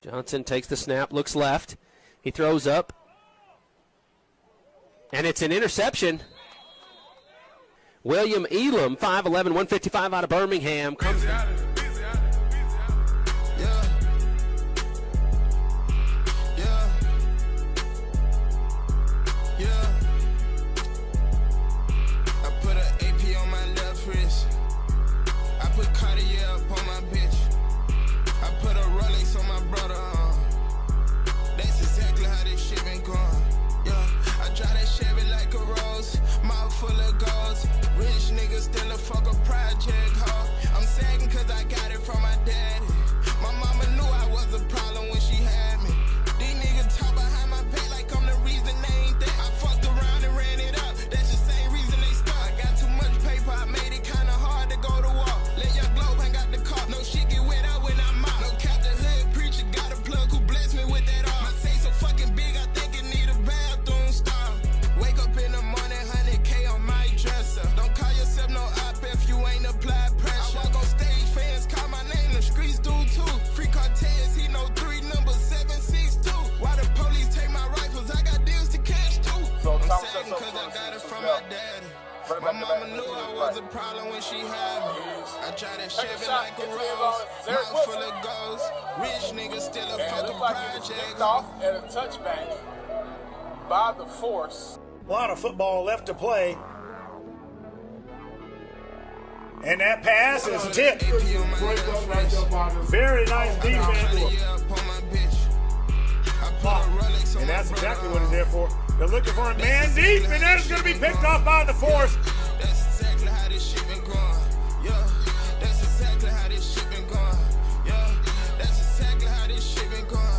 Johnson takes the snap, looks left. He throws up. And it's an interception. William Elom, 5'11", 155 out of Birmingham. Comes My mama knew I was a problem when she had me. I tried to shave it like a rose, mouth full of ghosts. Rich niggas still a fucking project. Off and a touchback by the force. A lot of football left to play. And that pass is tipped. Very nice defense. And that's exactly what he's there for. They're looking for a man deep, and that is going to be picked off by the force. That's exactly how this shit been going. Yeah, that's exactly how this shit been going. Yeah, that's exactly how this shit been going.